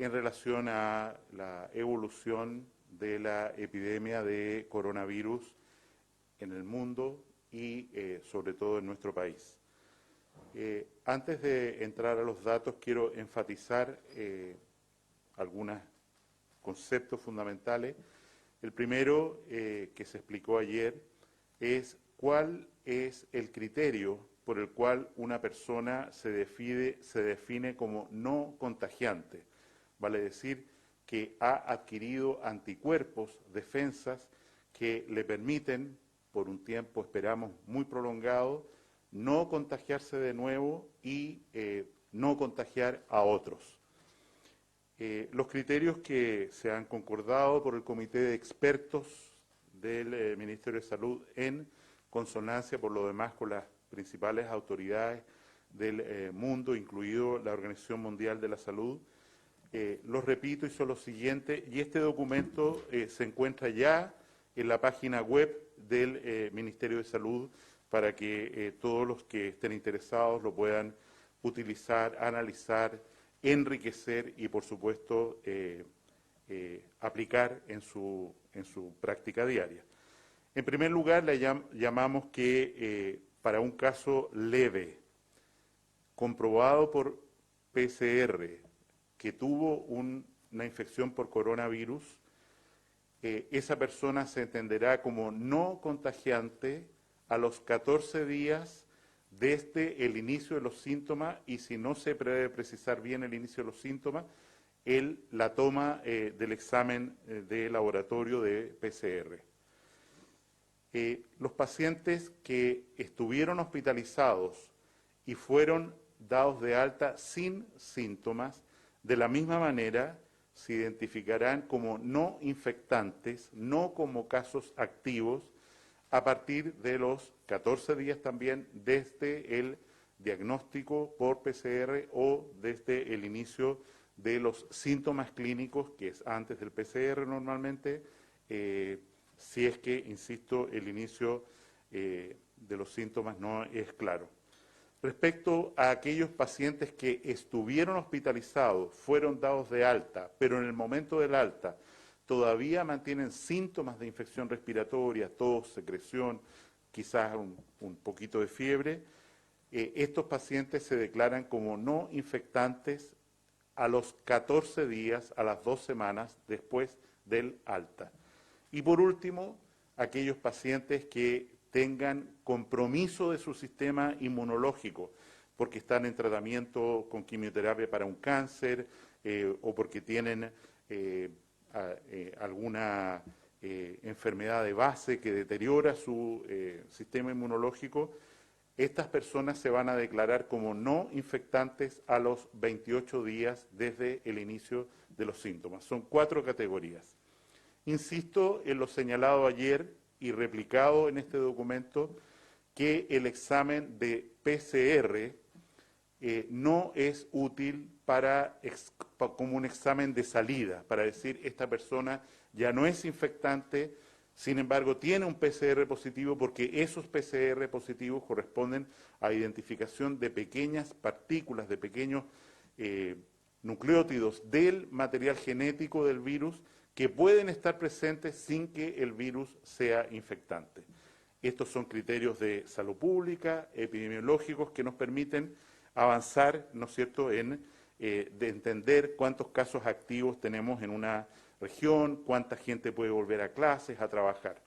en relación a la evolución de la epidemia de coronavirus en el mundo y sobre todo en nuestro país. Antes de entrar a los datos, quiero enfatizar algunos conceptos fundamentales. El primero, que se explicó ayer, es cuál es el criterio por el cual una persona se define como no contagiante. Vale decir que ha adquirido anticuerpos, defensas, que le permiten, por un tiempo, esperamos, muy prolongado, no contagiarse de nuevo y no contagiar a otros. Los criterios que se han concordado por el Comité de Expertos del Ministerio de Salud en consonancia, por lo demás, con las principales autoridades del mundo, incluido la Organización Mundial de la Salud. Los repito y son los siguientes, y este documento se encuentra ya en la página web del Ministerio de Salud para que todos los que estén interesados lo puedan utilizar, analizar, enriquecer y, por supuesto, aplicar en su práctica diaria. En primer lugar, le llamamos que para un caso leve, comprobado por PCR, que tuvo una infección por coronavirus, esa persona se entenderá como no contagiante a los 14 días desde el inicio de los síntomas, y si no se puede precisar bien el inicio de los síntomas, la toma del examen de laboratorio de PCR. Los pacientes que estuvieron hospitalizados y fueron dados de alta sin síntomas, de la misma manera se identificarán como no infectantes, no como casos activos, a partir de los 14 días también desde el diagnóstico por PCR o desde el inicio de los síntomas clínicos, que es antes del PCR normalmente, si es que, insisto, el inicio de los síntomas no es claro. Respecto a aquellos pacientes que estuvieron hospitalizados, fueron dados de alta, pero en el momento del alta todavía mantienen síntomas de infección respiratoria, tos, secreción, quizás un poquito de fiebre, estos pacientes se declaran como no infectantes a los 14 días, a las 2 semanas después del alta. Y por último, aquellos pacientes que tengan compromiso de su sistema inmunológico, porque están en tratamiento con quimioterapia para un cáncer o porque tienen alguna enfermedad de base que deteriora su sistema inmunológico, estas personas se van a declarar como no infectantes a los 28 días desde el inicio de los síntomas. Son 4 categorías. Insisto en lo señalado ayer y replicado en este documento, que el examen de PCR no es útil como un examen de salida, para decir esta persona ya no es infectante, sin embargo tiene un PCR positivo, porque esos PCR positivos corresponden a identificación de pequeñas partículas, de pequeños nucleótidos del material genético del virus, que pueden estar presentes sin que el virus sea infectante. Estos son criterios de salud pública, epidemiológicos, que nos permiten avanzar, ¿no es cierto?, de entender cuántos casos activos tenemos en una región, cuánta gente puede volver a clases, a trabajar.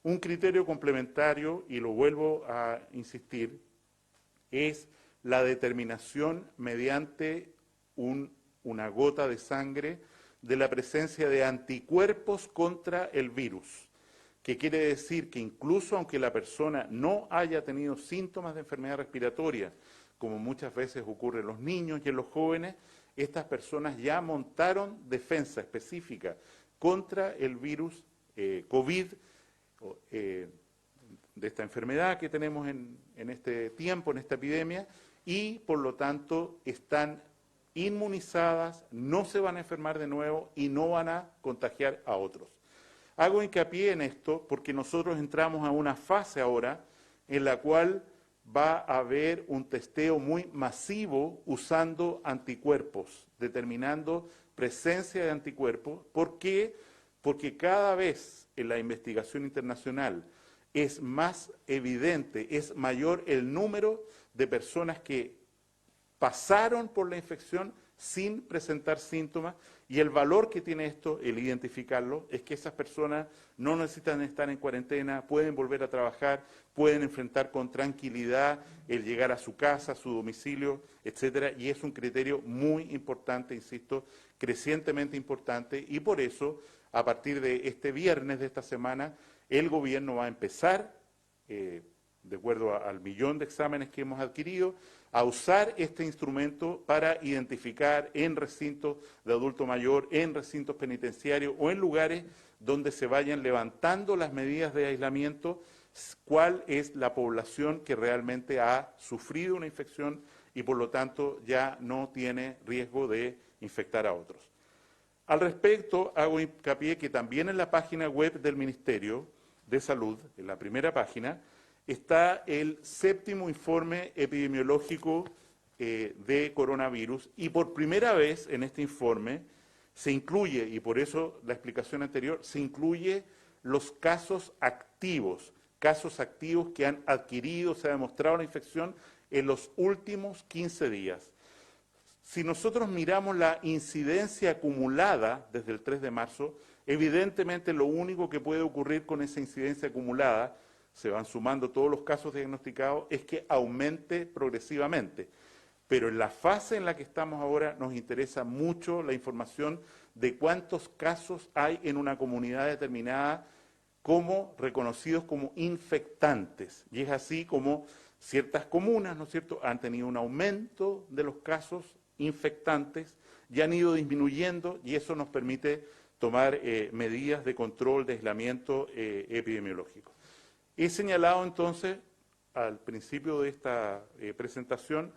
Un criterio complementario, y lo vuelvo a insistir, es la determinación mediante una gota de sangre de la presencia de anticuerpos contra el virus, que quiere decir que incluso aunque la persona no haya tenido síntomas de enfermedad respiratoria, como muchas veces ocurre en los niños y en los jóvenes, estas personas ya montaron defensa específica contra el virus COVID, de esta enfermedad que tenemos en este tiempo, en esta epidemia, y por lo tanto están inmunizadas, no se van a enfermar de nuevo y no van a contagiar a otros. Hago hincapié en esto porque nosotros entramos a una fase ahora en la cual va a haber un testeo muy masivo usando anticuerpos, determinando presencia de anticuerpos. ¿Por qué? Porque cada vez en la investigación internacional es más evidente, es mayor el número de personas que pasaron por la infección sin presentar síntomas, y el valor que tiene esto, el identificarlo, es que esas personas no necesitan estar en cuarentena, pueden volver a trabajar, pueden enfrentar con tranquilidad el llegar a su casa, a su domicilio, etcétera, y es un criterio muy importante, insisto, crecientemente importante, y por eso, a partir de este viernes de esta semana, el gobierno va a empezar, de acuerdo al millón de exámenes que hemos adquirido, a usar este instrumento para identificar en recintos de adulto mayor, en recintos penitenciarios o en lugares donde se vayan levantando las medidas de aislamiento, cuál es la población que realmente ha sufrido una infección y por lo tanto ya no tiene riesgo de infectar a otros. Al respecto, hago hincapié que también en la página web del Ministerio de Salud, en la primera página, está el 7º informe epidemiológico de coronavirus, y por primera vez en este informe se incluye, y por eso la explicación anterior, se incluye los casos activos que han adquirido, se ha demostrado la infección en los últimos 15 días. Si nosotros miramos la incidencia acumulada desde el 3 de marzo, evidentemente lo único que puede ocurrir con esa incidencia acumulada, se van sumando todos los casos diagnosticados, es que aumente progresivamente. Pero en la fase en la que estamos ahora nos interesa mucho la información de cuántos casos hay en una comunidad determinada como reconocidos como infectantes. Y es así como ciertas comunas, ¿no es cierto?, han tenido un aumento de los casos infectantes y han ido disminuyendo, y eso nos permite tomar medidas de control, de aislamiento epidemiológico. He señalado entonces, al principio de esta presentación,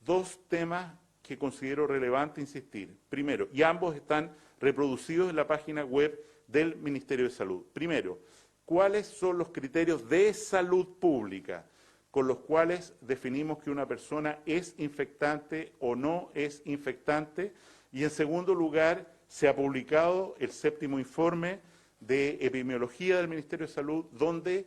dos temas que considero relevante insistir. Primero, y ambos están reproducidos en la página web del Ministerio de Salud. Primero, ¿cuáles son los criterios de salud pública con los cuales definimos que una persona es infectante o no es infectante? Y en segundo lugar, se ha publicado el 7º informe de epidemiología del Ministerio de Salud, donde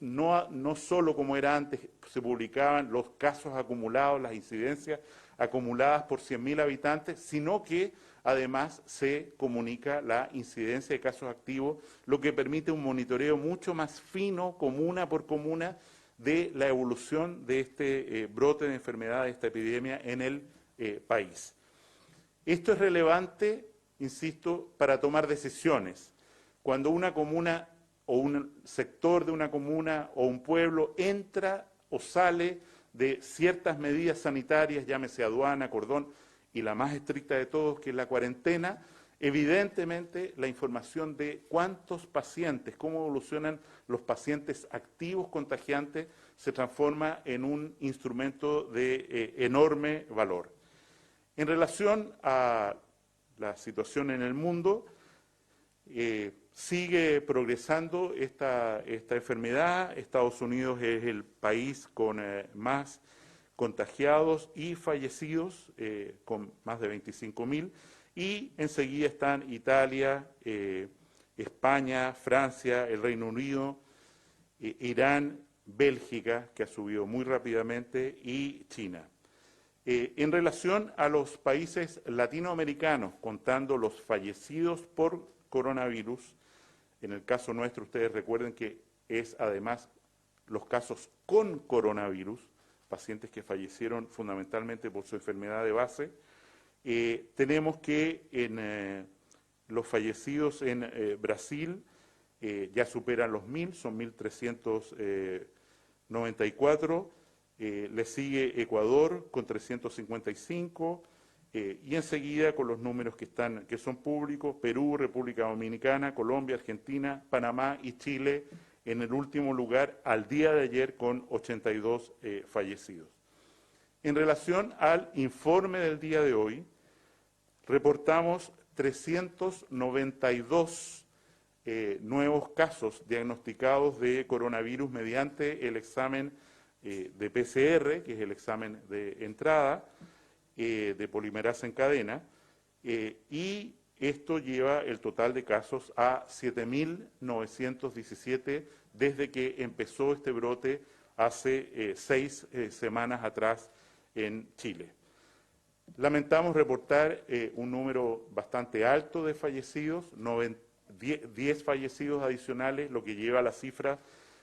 no solo como era antes se publicaban los casos acumulados, las incidencias acumuladas por 100.000 habitantes, sino que además se comunica la incidencia de casos activos, lo que permite un monitoreo mucho más fino, comuna por comuna, de la evolución de este brote de enfermedad, de esta epidemia en el país. Esto es relevante, insisto, para tomar decisiones. Cuando una comuna o un sector de una comuna o un pueblo entra o sale de ciertas medidas sanitarias, llámese aduana, cordón, y la más estricta de todos, que es la cuarentena, evidentemente la información de cuántos pacientes, cómo evolucionan los pacientes activos contagiantes, se transforma en un instrumento de enorme valor. En relación a la situación en el mundo, sigue progresando esta enfermedad. Estados Unidos es el país con más contagiados y fallecidos, con más de 25.000, y enseguida están Italia, España, Francia, el Reino Unido, Irán, Bélgica, que ha subido muy rápidamente, y China. En relación a los países latinoamericanos, contando los fallecidos por coronavirus, en el caso nuestro, ustedes recuerden que es además los casos con coronavirus, pacientes que fallecieron fundamentalmente por su enfermedad de base. Tenemos que en los fallecidos en Brasil ya superan los 1.000, son 1.394, le sigue Ecuador con 355, y enseguida con los números que son públicos, Perú, República Dominicana, Colombia, Argentina, Panamá y Chile en el último lugar al día de ayer con 82 fallecidos. En relación al informe del día de hoy, reportamos 392 nuevos casos diagnosticados de coronavirus mediante el examen de PCR, que es el examen de entrada, de polimerasa en cadena, y esto lleva el total de casos a 7.917 desde que empezó este brote hace 6 semanas atrás en Chile. Lamentamos reportar un número bastante alto de fallecidos, 10 fallecidos adicionales, lo que lleva la cifra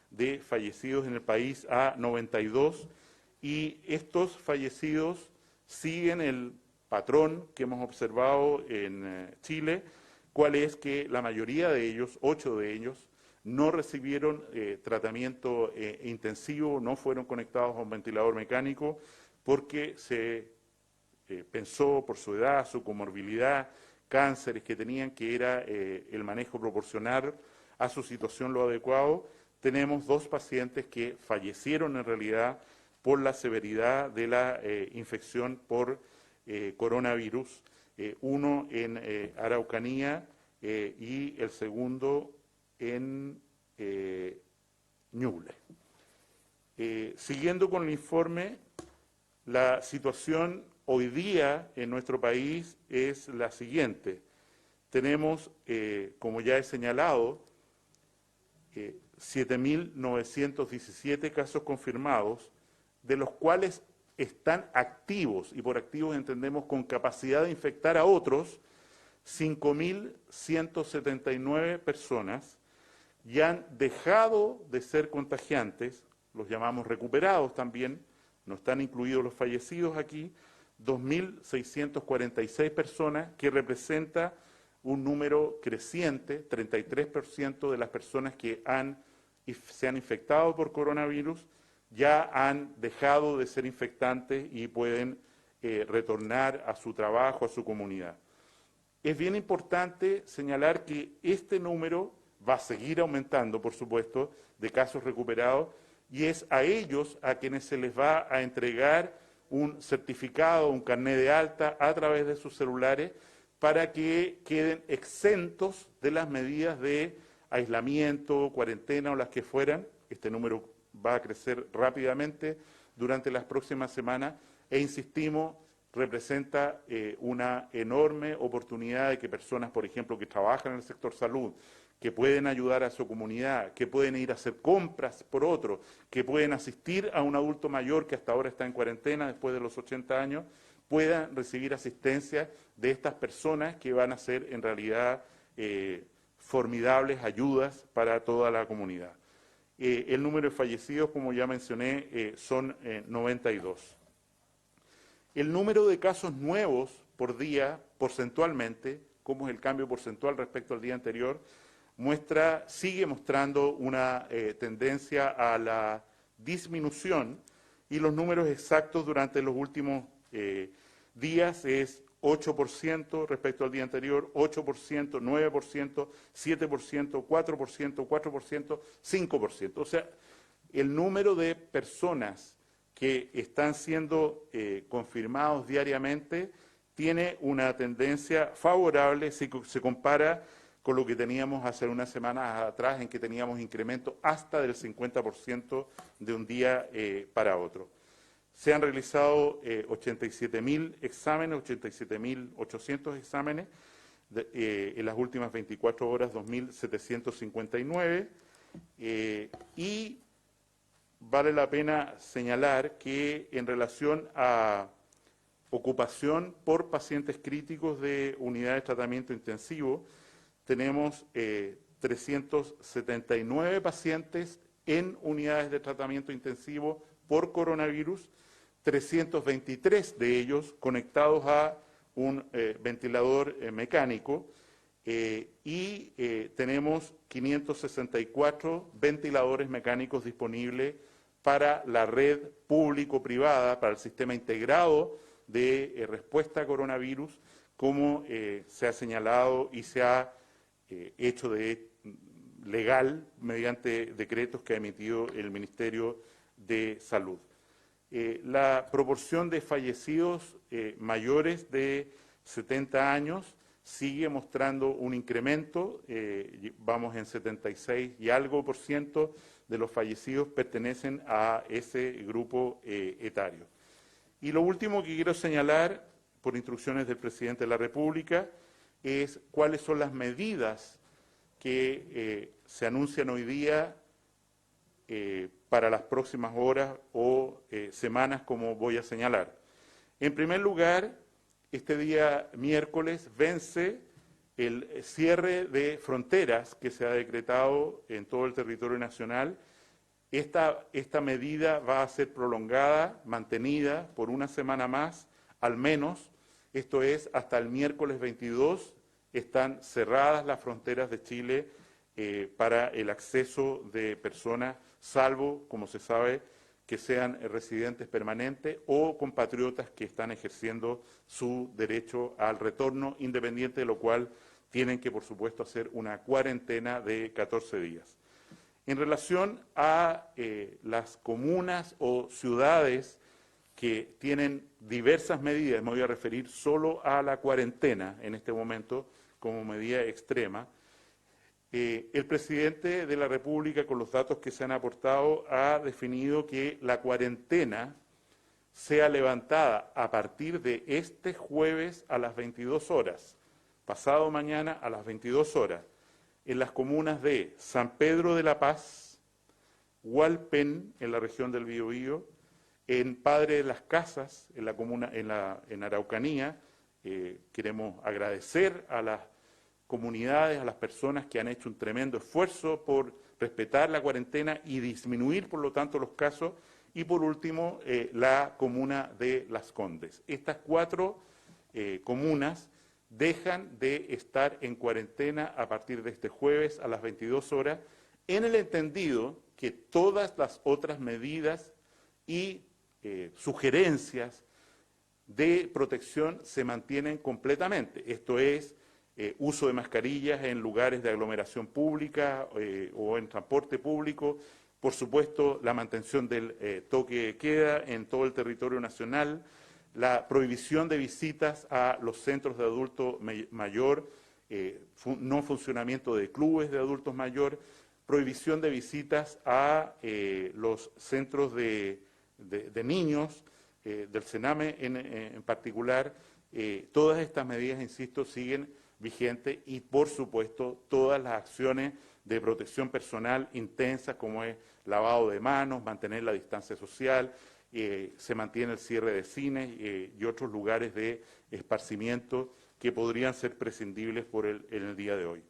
de fallecidos en el país a 92, y estos fallecidos siguen el patrón que hemos observado en Chile, cual es que la mayoría de ellos, 8 de ellos, no recibieron tratamiento intensivo, no fueron conectados a un ventilador mecánico, porque se pensó por su edad, su comorbilidad, cánceres que tenían, que era el manejo proporcional a su situación lo adecuado. Tenemos 2 pacientes que fallecieron en realidad por la severidad de la infección por coronavirus, uno en Araucanía y el segundo en Ñuble. Siguiendo con el informe, la situación hoy día en nuestro país es la siguiente. Tenemos, como ya he señalado, 7.917 casos confirmados, de los cuales están activos, y por activos entendemos con capacidad de infectar a otros, 5.179 personas, y han dejado de ser contagiantes, los llamamos recuperados también, no están incluidos los fallecidos aquí, 2.646 personas, que representa un número creciente, 33% de las personas que se han infectado por coronavirus ya han dejado de ser infectantes y pueden retornar a su trabajo, a su comunidad. Es bien importante señalar que este número va a seguir aumentando, por supuesto, de casos recuperados, y es a ellos a quienes se les va a entregar un certificado, un carnet de alta a través de sus celulares para que queden exentos de las medidas de aislamiento, cuarentena o las que fueran. Este número va a crecer rápidamente durante las próximas semanas e insistimos, representa una enorme oportunidad de que personas, por ejemplo, que trabajan en el sector salud, que pueden ayudar a su comunidad, que pueden ir a hacer compras por otro, que pueden asistir a un adulto mayor que hasta ahora está en cuarentena después de los 80 años, puedan recibir asistencia de estas personas que van a ser en realidad formidables ayudas para toda la comunidad. El número de fallecidos, como ya mencioné, son 92. El número de casos nuevos por día, porcentualmente, como es el cambio porcentual respecto al día anterior, sigue mostrando una tendencia a la disminución, y los números exactos durante los últimos días es 8% respecto al día anterior, 8%, 9%, 7%, 4%, 4%, 5%. O sea, el número de personas que están siendo confirmados diariamente tiene una tendencia favorable si se compara con lo que teníamos hace unas semanas atrás, en que teníamos incrementos hasta del 50% de un día para otro. Se han realizado 87.000 exámenes, 87.800 exámenes, en las últimas 24 horas 2.759, y vale la pena señalar que en relación a ocupación por pacientes críticos de unidades de tratamiento intensivo, tenemos 379 pacientes en unidades de tratamiento intensivo por coronavirus, 323 de ellos conectados a un ventilador mecánico, y tenemos 564 ventiladores mecánicos disponibles para la red público-privada, para el sistema integrado de respuesta a coronavirus, como se ha señalado y se ha hecho legal mediante decretos que ha emitido el Ministerio de Salud. La proporción de fallecidos mayores de 70 años sigue mostrando un incremento, vamos en 76 y algo % de los fallecidos pertenecen a ese grupo etario. Y lo último que quiero señalar, por instrucciones del presidente de la República, es cuáles son las medidas que se anuncian hoy día para las próximas horas o semanas, como voy a señalar. En primer lugar, este día miércoles vence el cierre de fronteras que se ha decretado en todo el territorio nacional. Esta medida va a ser prolongada, mantenida por una semana más, al menos, esto es, hasta el miércoles 22, están cerradas las fronteras de Chile para el acceso de personas, salvo, como se sabe, que sean residentes permanentes o compatriotas que están ejerciendo su derecho al retorno, independiente de lo cual tienen que, por supuesto, hacer una cuarentena de 14 días. En relación a las comunas o ciudades que tienen diversas medidas, me voy a referir solo a la cuarentena en este momento como medida extrema, el presidente de la República, con los datos que se han aportado, ha definido que la cuarentena sea levantada a partir de este jueves a las 22 horas, pasado mañana a las 22 horas, en las comunas de San Pedro de la Paz, Hualpén, en la región del Biobío, en Padre de las Casas, en la comuna, en Araucanía. Queremos agradecer a las comunidades, a las personas que han hecho un tremendo esfuerzo por respetar la cuarentena y disminuir, por lo tanto, los casos. Y por último, la comuna de Las Condes. Estas 4 comunas dejan de estar en cuarentena a partir de este jueves a las 22 horas, en el entendido que todas las otras medidas y sugerencias de protección se mantienen completamente. Esto es, uso de mascarillas en lugares de aglomeración pública o en transporte público, por supuesto la mantención del toque de queda en todo el territorio nacional, la prohibición de visitas a los centros de adulto mayor, no funcionamiento de clubes de adultos mayor, prohibición de visitas a los centros de niños, del CENAME en particular. Todas estas medidas, insisto, siguen vigentes y, por supuesto, todas las acciones de protección personal intensas, como es lavado de manos, mantener la distancia social, se mantiene el cierre de cines y otros lugares de esparcimiento que podrían ser prescindibles en el día de hoy.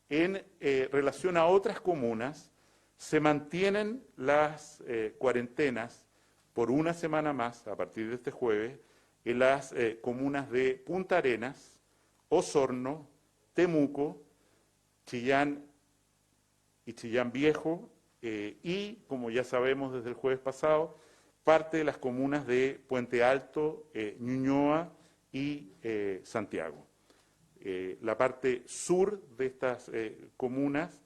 En relación a otras comunas, se mantienen las cuarentenas por una semana más, a partir de este jueves, en las comunas de Punta Arenas, Osorno, Temuco, Chillán y Chillán Viejo, y, como ya sabemos desde el jueves pasado, parte de las comunas de Puente Alto, Ñuñoa y Santiago. La parte sur de estas comunas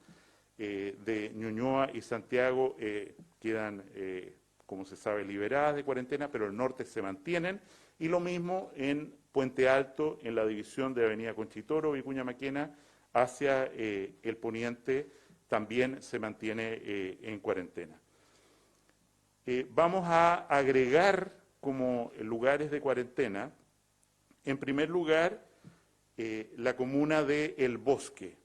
de Ñuñoa y Santiago quedan, como se sabe, liberadas de cuarentena, pero el norte se mantienen, y lo mismo en Puente Alto, en la división de Avenida Conchitoro, Vicuña Maquena, hacia el poniente, también se mantiene en cuarentena. Vamos a agregar como lugares de cuarentena, en primer lugar, la comuna de El Bosque,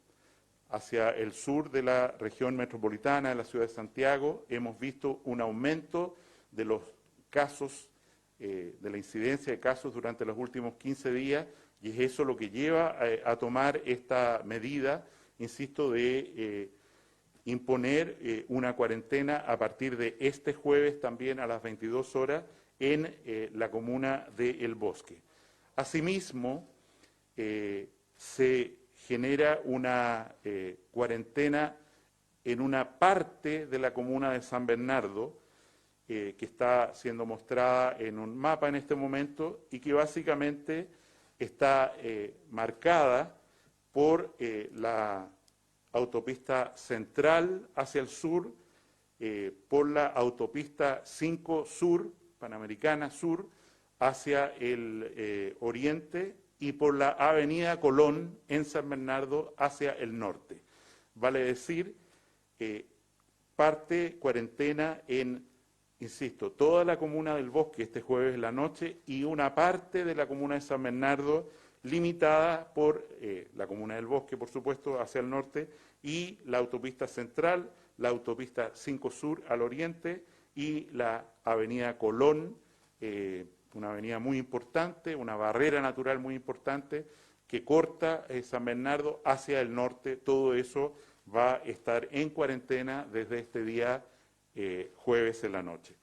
hacia el sur de la región metropolitana de la ciudad de Santiago. Hemos visto un aumento de los casos, de la incidencia de casos durante los últimos 15 días, y es eso lo que lleva a tomar esta medida, insisto, de imponer una cuarentena a partir de este jueves también a las 22 horas en la comuna de El Bosque. Asimismo, se genera una cuarentena en una parte de la comuna de San Bernardo, que está siendo mostrada en un mapa en este momento y que básicamente está marcada por la autopista central hacia el sur, por la autopista 5 Sur, Panamericana Sur, hacia el oriente, y por la avenida Colón en San Bernardo hacia el norte. Vale decir, parte cuarentena en, insisto, toda la comuna del Bosque este jueves en la noche y una parte de la comuna de San Bernardo limitada por la comuna del Bosque, por supuesto, hacia el norte, y la autopista central, la autopista 5 Sur al oriente y la avenida Colón, una avenida muy importante, una barrera natural muy importante que corta San Bernardo hacia el norte. Todo eso va a estar en cuarentena desde este día jueves en la noche.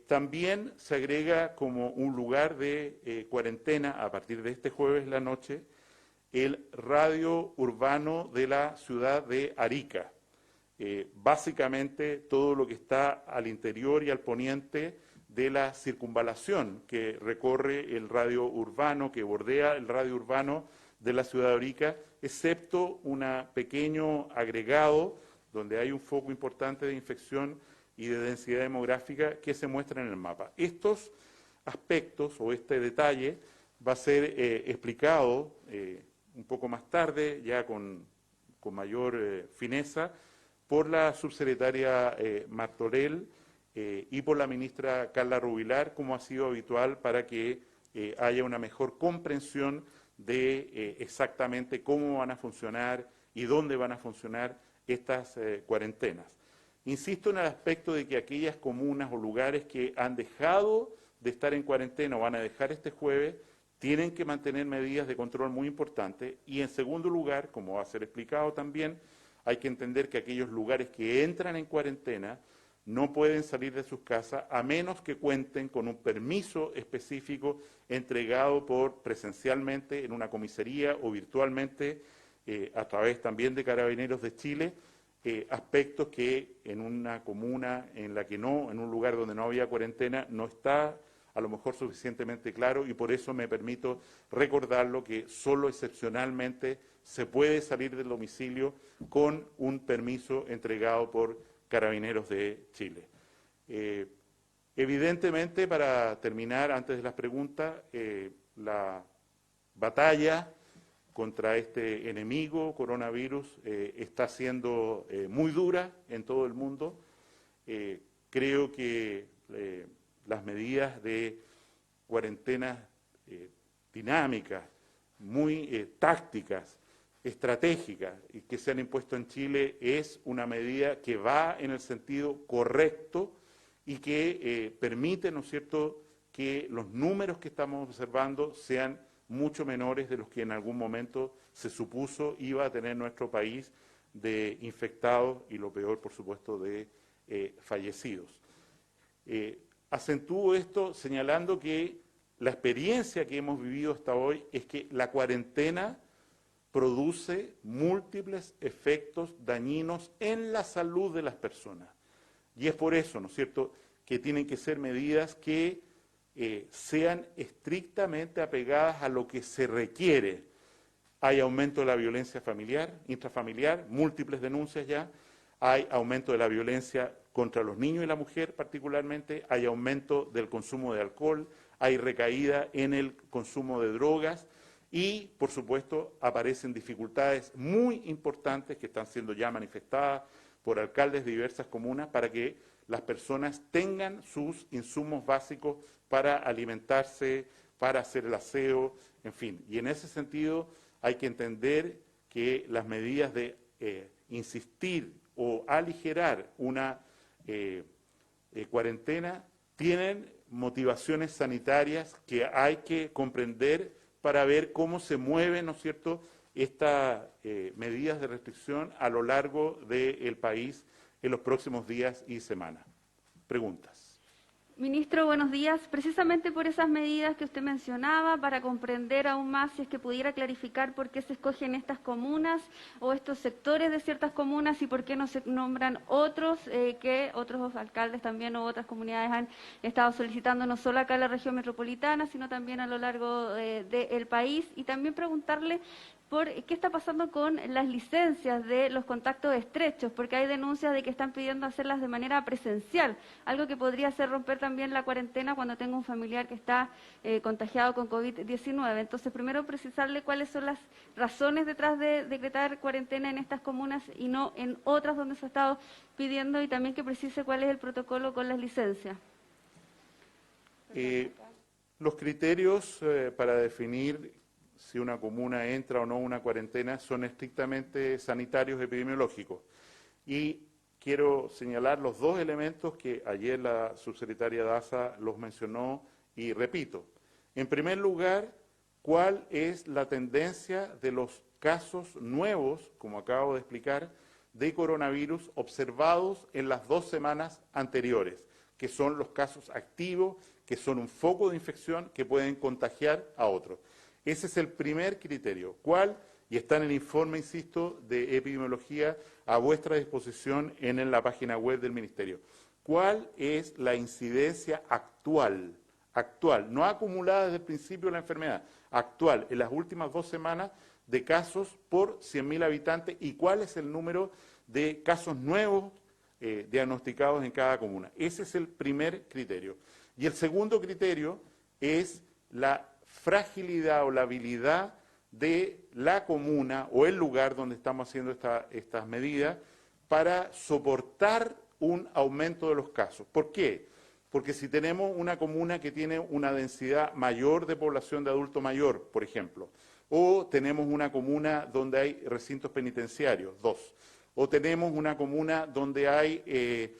También se agrega como un lugar de cuarentena a partir de este jueves en la noche el radio urbano de la ciudad de Arica. Básicamente todo lo que está al interior y al poniente de la circunvalación que recorre el radio urbano, que bordea el radio urbano de la ciudad de Arica, excepto un pequeño agregado donde hay un foco importante de infección y de densidad demográfica que se muestra en el mapa. Estos aspectos o este detalle va a ser explicado un poco más tarde, ya con mayor fineza, por la subsecretaria Martorell y por la ministra Carla Rubilar, como ha sido habitual para que haya una mejor comprensión de exactamente cómo van a funcionar y dónde van a funcionar estas cuarentenas. Insisto en el aspecto de que aquellas comunas o lugares que han dejado de estar en cuarentena o van a dejar este jueves, tienen que mantener medidas de control muy importantes. Y en segundo lugar, como va a ser explicado también, hay que entender que aquellos lugares que entran en cuarentena no pueden salir de sus casas a menos que cuenten con un permiso específico entregado presencialmente en una comisaría o virtualmente a través también de Carabineros de Chile, aspectos que en una comuna en la que no, en un lugar donde no había cuarentena, no está a lo mejor suficientemente claro, y por eso me permito recordarlo que solo excepcionalmente se puede salir del domicilio con un permiso entregado por Carabineros de Chile. Evidentemente, para terminar, antes de las preguntas, la batalla contra este enemigo, coronavirus, está siendo muy dura en todo el mundo. Creo que las medidas de cuarentena dinámicas, muy tácticas, estratégicas y que se han impuesto en Chile es una medida que va en el sentido correcto y que permite, ¿no es cierto?, que los números que estamos observando sean mucho menores de los que en algún momento se supuso iba a tener nuestro país de infectados y lo peor, por supuesto, de fallecidos. Acentúo esto señalando que la experiencia que hemos vivido hasta hoy es que la cuarentena produce múltiples efectos dañinos en la salud de las personas. Y es por eso, ¿no es cierto?, que tienen que ser medidas que sean estrictamente apegadas a lo que se requiere. Hay aumento de la violencia familiar, intrafamiliar, múltiples denuncias ya, hay aumento de la violencia contra los niños y la mujer particularmente, hay aumento del consumo de alcohol, hay recaída en el consumo de drogas y, por supuesto, aparecen dificultades muy importantes que están siendo ya manifestadas por alcaldes de diversas comunas para que las personas tengan sus insumos básicos para alimentarse, para hacer el aseo, en fin. Y en ese sentido hay que entender que las medidas de insistir o aligerar una cuarentena tienen motivaciones sanitarias que hay que comprender para ver cómo se mueven, ¿no es cierto?, estas medidas de restricción a lo largo del país en los próximos días y semanas. Preguntas. Ministro, buenos días. Precisamente por esas medidas que usted mencionaba, para comprender aún más, si es que pudiera clarificar por qué se escogen estas comunas o estos sectores de ciertas comunas y por qué no se nombran otros, que otros alcaldes también o otras comunidades han estado solicitando, no solo acá en la región metropolitana, sino también a lo largo del país. Y también preguntarle por qué está pasando con las licencias de los contactos estrechos, porque hay denuncias de que están pidiendo hacerlas de manera presencial, algo que podría hacer romper también también la cuarentena cuando tengo un familiar que está contagiado con COVID-19. Entonces, primero precisarle cuáles son las razones detrás de decretar cuarentena en estas comunas y no en otras donde se ha estado pidiendo, y también que precise cuál es el protocolo con las licencias. Los criterios para definir si una comuna entra o no a una cuarentena son estrictamente sanitarios epidemiológicos. Y quiero señalar los dos elementos que ayer la subsecretaria Daza los mencionó y repito. En primer lugar, ¿cuál es la tendencia de los casos nuevos, como acabo de explicar, de coronavirus observados en las 2 semanas anteriores, que son los casos activos, que son un foco de infección que pueden contagiar a otros? Ese es el primer criterio. ¿Cuál? Y está en el informe, insisto, de epidemiología a vuestra disposición en la página web del Ministerio. ¿Cuál es la incidencia actual, no acumulada desde el principio de la enfermedad, actual, en las últimas 2 semanas de casos por 100.000 habitantes, y cuál es el número de casos nuevos diagnosticados en cada comuna? Ese es el primer criterio. Y el segundo criterio es la fragilidad o la habilidad de la comuna o el lugar donde estamos haciendo estas medidas para soportar un aumento de los casos. ¿Por qué? Porque si tenemos una comuna que tiene una densidad mayor de población de adulto mayor, por ejemplo, o tenemos una comuna donde hay recintos penitenciarios, 2, o tenemos una comuna donde hay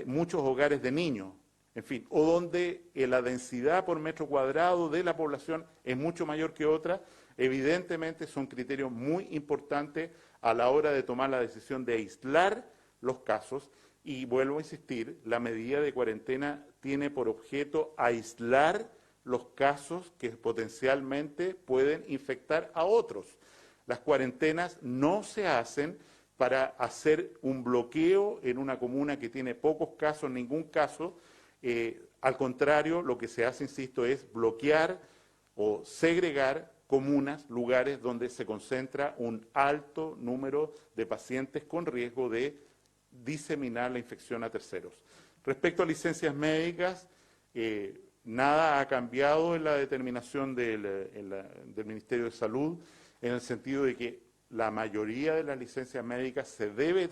muchos hogares de niños, en fin, o donde la densidad por metro cuadrado de la población es mucho mayor que otra, evidentemente son criterios muy importantes a la hora de tomar la decisión de aislar los casos. Y vuelvo a insistir, la medida de cuarentena tiene por objeto aislar los casos que potencialmente pueden infectar a otros. Las cuarentenas no se hacen para hacer un bloqueo en una comuna que tiene pocos casos, ningún caso. Al contrario, lo que se hace, insisto, es bloquear o segregar comunas, lugares donde se concentra un alto número de pacientes con riesgo de diseminar la infección a terceros. Respecto a licencias médicas, nada ha cambiado en la determinación del Ministerio de Salud, en el sentido de que la mayoría de las licencias médicas se debe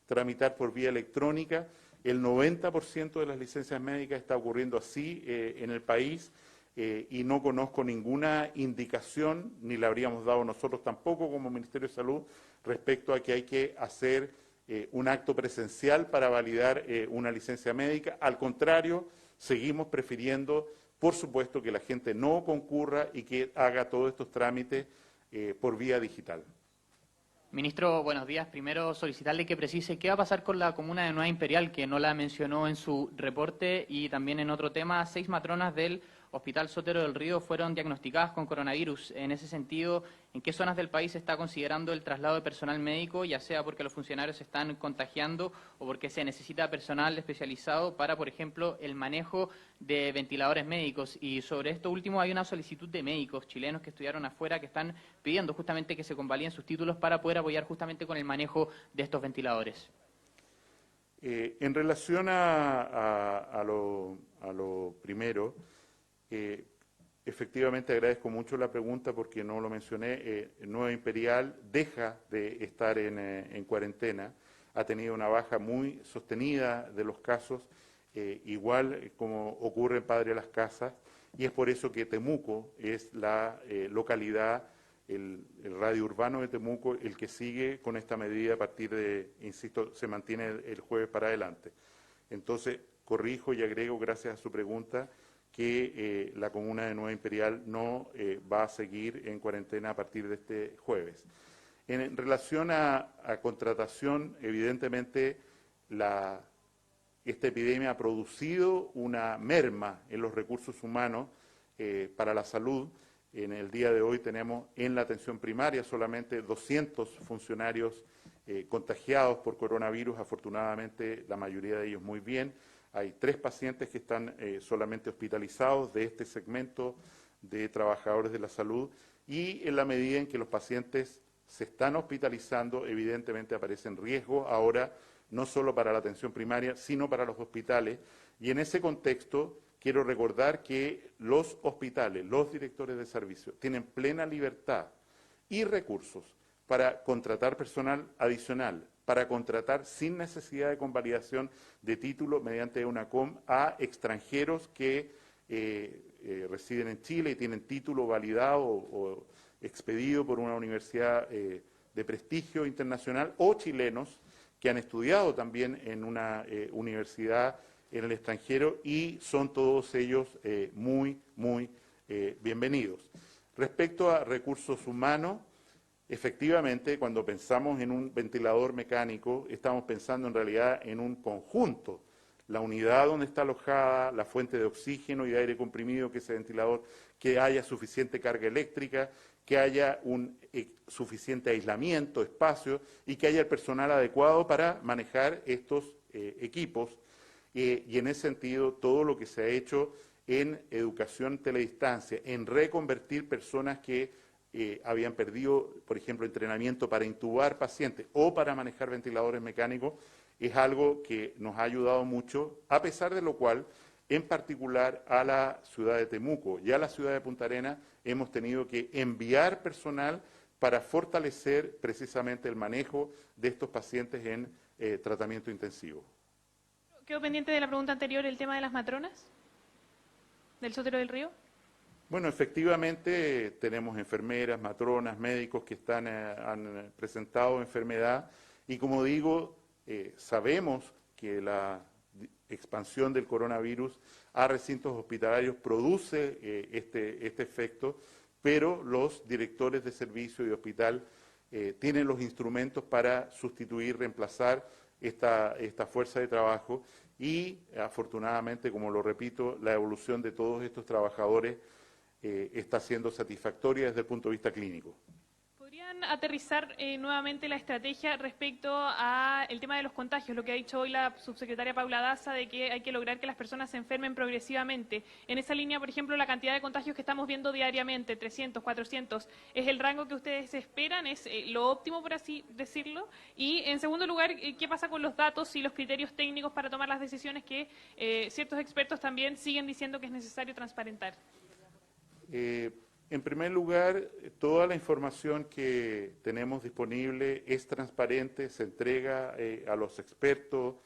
tramitar por vía electrónica. El 90% de las licencias médicas está ocurriendo así en el país, y no conozco ninguna indicación, ni la habríamos dado nosotros tampoco como Ministerio de Salud, respecto a que hay que hacer un acto presencial para validar una licencia médica. Al contrario, seguimos prefiriendo, por supuesto, que la gente no concurra y que haga todos estos trámites por vía digital. Ministro, buenos días. Primero, solicitarle que precise qué va a pasar con la comuna de Nueva Imperial, que no la mencionó en su reporte, y también en otro tema, 6 matronas del Hospital Sotero del Río fueron diagnosticadas con coronavirus. En ese sentido, ¿en qué zonas del país se está considerando el traslado de personal médico, ya sea porque los funcionarios se están contagiando o porque se necesita personal especializado para, por ejemplo, el manejo de ventiladores médicos? Y sobre esto último, hay una solicitud de médicos chilenos que estudiaron afuera que están pidiendo justamente que se convaliden sus títulos para poder apoyar justamente con el manejo de estos ventiladores. En relación a lo primero, efectivamente agradezco mucho la pregunta porque no lo mencioné. Nueva Imperial deja de estar en cuarentena, ha tenido una baja muy sostenida de los casos, igual como ocurre en Padre Las Casas, y es por eso que Temuco es la localidad, el radio urbano de Temuco, el que sigue con esta medida a partir de, insisto, se mantiene el jueves para adelante. Entonces, corrijo y agrego, gracias a su pregunta, que la comuna de Nueva Imperial no va a seguir en cuarentena a partir de este jueves. En relación a contratación, evidentemente esta epidemia ha producido una merma en los recursos humanos para la salud. En el día de hoy tenemos en la atención primaria solamente 200 funcionarios contagiados por coronavirus, afortunadamente la mayoría de ellos muy bien. Hay 3 pacientes que están solamente hospitalizados de este segmento de trabajadores de la salud, y en la medida en que los pacientes se están hospitalizando, evidentemente aparecen riesgos ahora no solo para la atención primaria, sino para los hospitales. Y en ese contexto quiero recordar que los hospitales, los directores de servicio, tienen plena libertad y recursos para contratar personal adicional, para contratar sin necesidad de convalidación de título mediante una COM a extranjeros que residen en Chile y tienen título validado o expedido por una universidad de prestigio internacional, o chilenos que han estudiado también en una universidad en el extranjero, y son todos ellos muy bienvenidos. Respecto a recursos humanos, efectivamente, cuando pensamos en un ventilador mecánico, estamos pensando en realidad en un conjunto. La unidad donde está alojada, la fuente de oxígeno y aire comprimido que ese ventilador, que haya suficiente carga eléctrica, que haya un suficiente aislamiento, espacio, y que haya el personal adecuado para manejar estos equipos. Y en ese sentido, todo lo que se ha hecho en educación teledistancia, en reconvertir personas que habían perdido, por ejemplo, entrenamiento para intubar pacientes o para manejar ventiladores mecánicos, es algo que nos ha ayudado mucho, a pesar de lo cual, en particular a la ciudad de Temuco y a la ciudad de Punta Arenas, hemos tenido que enviar personal para fortalecer precisamente el manejo de estos pacientes en tratamiento intensivo. Quedó pendiente de la pregunta anterior el tema de las matronas del Sotero del Río. Bueno, efectivamente tenemos enfermeras, matronas, médicos que han presentado enfermedad, y como digo, sabemos que la expansión del coronavirus a recintos hospitalarios produce este efecto, pero los directores de servicio y hospital tienen los instrumentos para sustituir, reemplazar esta fuerza de trabajo, y afortunadamente, como lo repito, la evolución de todos estos trabajadores está siendo satisfactoria desde el punto de vista clínico. ¿Podrían aterrizar nuevamente la estrategia respecto al tema de los contagios? Lo que ha dicho hoy la subsecretaria Paula Daza, de que hay que lograr que las personas se enfermen progresivamente. En esa línea, por ejemplo, la cantidad de contagios que estamos viendo diariamente, 300, 400, ¿es el rango que ustedes esperan? ¿Es lo óptimo, por así decirlo? Y, en segundo lugar, ¿qué pasa con los datos y los criterios técnicos para tomar las decisiones que ciertos expertos también siguen diciendo que es necesario transparentar? En primer lugar, toda la información que tenemos disponible es transparente, se entrega a los expertos.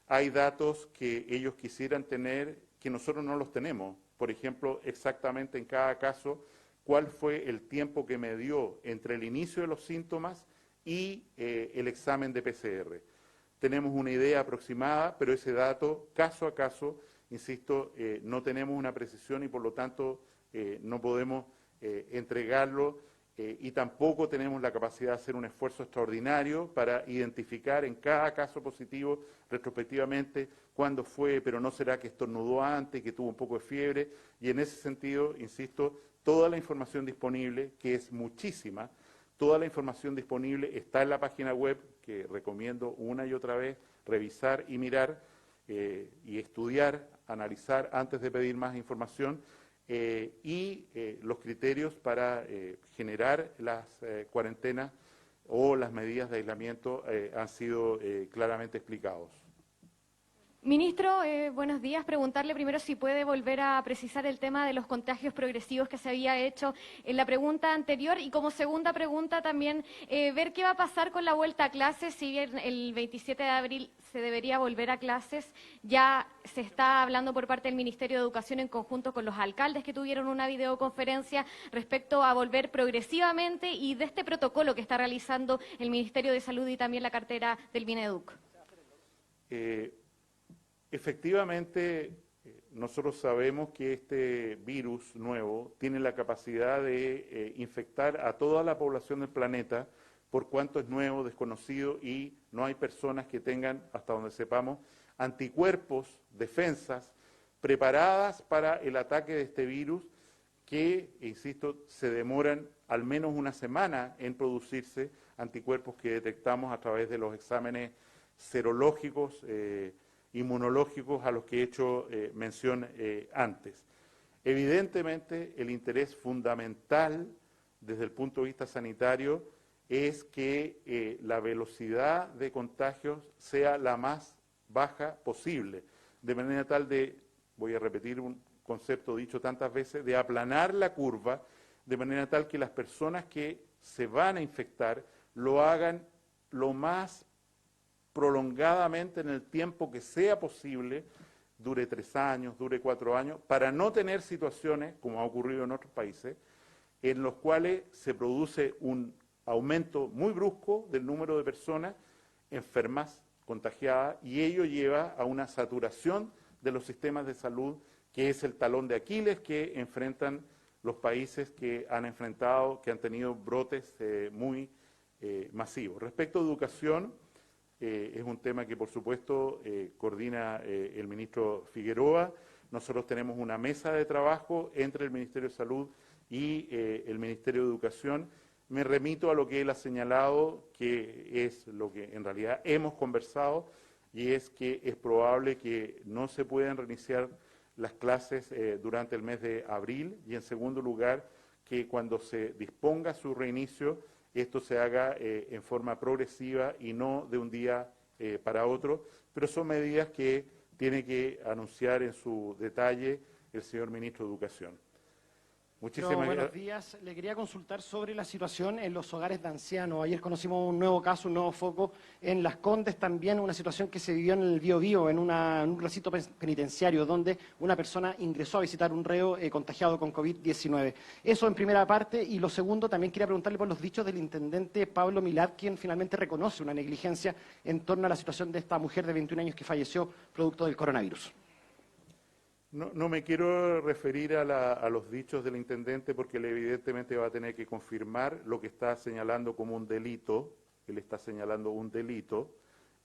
Hay datos que ellos quisieran tener que nosotros no los tenemos. Por ejemplo, exactamente en cada caso, cuál fue el tiempo que me dio entre el inicio de los síntomas y el examen de PCR. Tenemos una idea aproximada, pero ese dato, caso a caso, insisto, no tenemos una precisión y por lo tanto no podemos entregarlo, y tampoco tenemos la capacidad de hacer un esfuerzo extraordinario para identificar en cada caso positivo retrospectivamente cuándo fue, pero no será que estornudó antes, que tuvo un poco de fiebre. Y en ese sentido, insisto, toda la información disponible, que es muchísima, toda la información disponible está en la página web, que recomiendo una y otra vez revisar y mirar y estudiar, analizar antes de pedir más información. Y los criterios para generar las cuarentenas o las medidas de aislamiento han sido claramente explicados. Ministro, buenos días. Preguntarle primero si puede volver a precisar el tema de los contagios progresivos que se había hecho en la pregunta anterior, y como segunda pregunta también ver qué va a pasar con la vuelta a clases. Si bien el 27 de abril se debería volver a clases, ya se está hablando por parte del Ministerio de Educación en conjunto con los alcaldes que tuvieron una videoconferencia respecto a volver progresivamente, y de este protocolo que está realizando el Ministerio de Salud y también la cartera del Mineduc. Efectivamente, nosotros sabemos que este virus nuevo tiene la capacidad de infectar a toda la población del planeta, por cuanto es nuevo, desconocido, y no hay personas que tengan, hasta donde sepamos, anticuerpos, defensas, preparadas para el ataque de este virus, que, insisto, se demoran al menos una semana en producirse, anticuerpos que detectamos a través de los exámenes serológicos, inmunológicos a los que he hecho mención antes. Evidentemente, el interés fundamental desde el punto de vista sanitario es que la velocidad de contagios sea la más baja posible, de manera tal de, voy a repetir un concepto dicho tantas veces, de aplanar la curva, de manera tal que las personas que se van a infectar lo hagan lo más prolongadamente en el tiempo que sea posible, dure 3 años, dure 4 años, para no tener situaciones, como ha ocurrido en otros países, en los cuales se produce un aumento muy brusco del número de personas enfermas, contagiadas, y ello lleva a una saturación de los sistemas de salud, que es el talón de Aquiles que enfrentan los países que han enfrentado, que han tenido brotes muy masivos. Respecto a educación, es un tema que por supuesto coordina el ministro Figueroa. Nosotros tenemos una mesa de trabajo entre el Ministerio de Salud y el Ministerio de Educación. Me remito a lo que él ha señalado, que es lo que en realidad hemos conversado, y es que es probable que no se puedan reiniciar las clases durante el mes de abril, y en segundo lugar, que cuando se disponga su reinicio, esto se haga en forma progresiva y no de un día para otro, pero son medidas que tiene que anunciar en su detalle el señor Ministro de Educación. Muchísimas gracias. Buenos días. Le quería consultar sobre la situación en los hogares de ancianos. Ayer conocimos un nuevo caso, un nuevo foco en Las Condes, también una situación que se vivió en el Biobío, en un recinto penitenciario, donde una persona ingresó a visitar un reo contagiado con COVID-19. Eso en primera parte. Y lo segundo, también quería preguntarle por los dichos del intendente Pablo Milad, quien finalmente reconoce una negligencia en torno a la situación de esta mujer de 21 años que falleció producto del coronavirus. No me quiero referir a los dichos del intendente, porque él evidentemente va a tener que confirmar lo que está señalando como un delito. Él está señalando un delito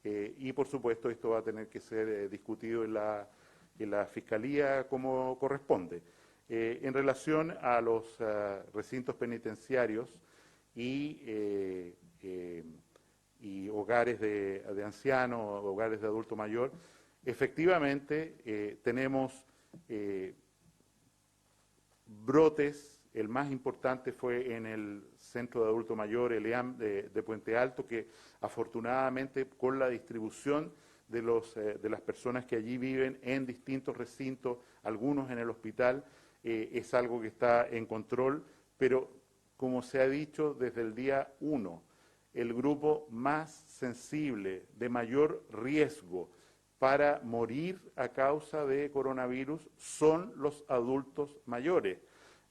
y por supuesto esto va a tener que ser discutido en la Fiscalía como corresponde. En relación a los recintos penitenciarios y hogares de ancianos, hogares de adulto mayor, efectivamente tenemos brotes. El más importante fue en el Centro de Adulto Mayor, el EAM de Puente Alto, que afortunadamente con la distribución de las personas que allí viven en distintos recintos, algunos en el hospital, es algo que está en control, pero como se ha dicho desde el día 1, el grupo más sensible, de mayor riesgo para morir a causa de coronavirus son los adultos mayores.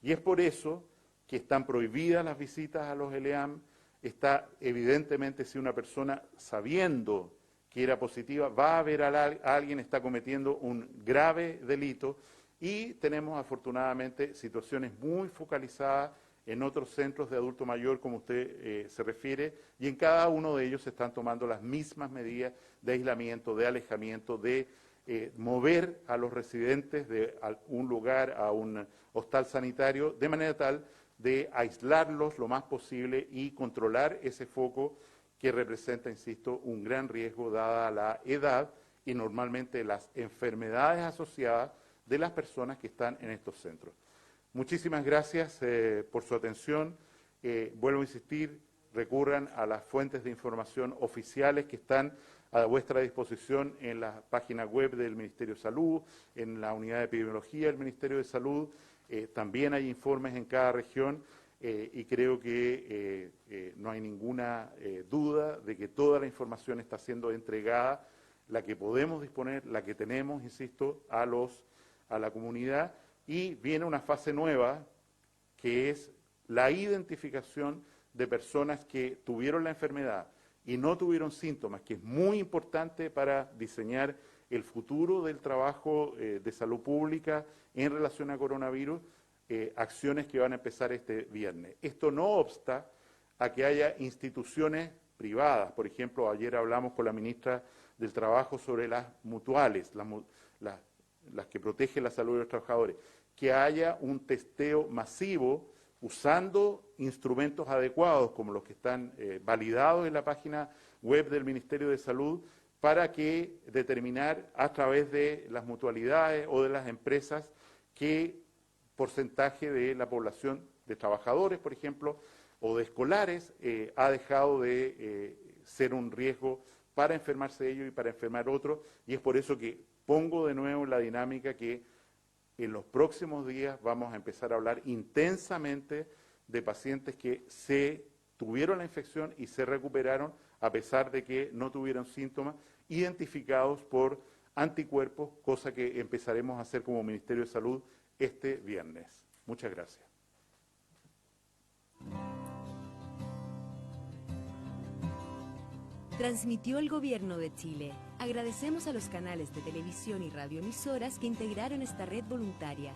Y es por eso que están prohibidas las visitas a los ELEAM. Está evidentemente, si una persona sabiendo que era positiva va a ver a alguien, está cometiendo un grave delito, y tenemos afortunadamente situaciones muy focalizadas en otros centros de adulto mayor, como usted se refiere, y en cada uno de ellos se están tomando las mismas medidas de aislamiento, de alejamiento, de mover a los residentes de un lugar a un hostal sanitario, de manera tal de aislarlos lo más posible y controlar ese foco que representa, insisto, un gran riesgo dada la edad y normalmente las enfermedades asociadas de las personas que están en estos centros. Muchísimas gracias por su atención. Vuelvo a insistir, recurran a las fuentes de información oficiales que están a vuestra disposición en la página web del Ministerio de Salud, en la unidad de epidemiología del Ministerio de Salud. También hay informes en cada región y creo que no hay ninguna duda de que toda la información está siendo entregada, la que podemos disponer, la que tenemos, insisto, a la comunidad. Y viene una fase nueva, que es la identificación de personas que tuvieron la enfermedad y no tuvieron síntomas, que es muy importante para diseñar el futuro del trabajo de salud pública en relación a coronavirus, acciones que van a empezar este viernes. Esto no obsta a que haya instituciones privadas. Por ejemplo, ayer hablamos con la ministra del Trabajo sobre las mutuales, las que protegen la salud de los trabajadores, que haya un testeo masivo usando instrumentos adecuados como los que están validados en la página web del Ministerio de Salud, para que determinar a través de las mutualidades o de las empresas que porcentaje de la población de trabajadores, por ejemplo, o de escolares, ha dejado de ser un riesgo para enfermarse ellos y para enfermar otros, y es por eso que pongo de nuevo en la dinámica que en los próximos días vamos a empezar a hablar intensamente de pacientes que se tuvieron la infección y se recuperaron a pesar de que no tuvieron síntomas, identificados por anticuerpos, cosa que empezaremos a hacer como Ministerio de Salud este viernes. Muchas gracias. Transmitió el Gobierno de Chile. Agradecemos a los canales de televisión y radioemisoras que integraron esta red voluntaria.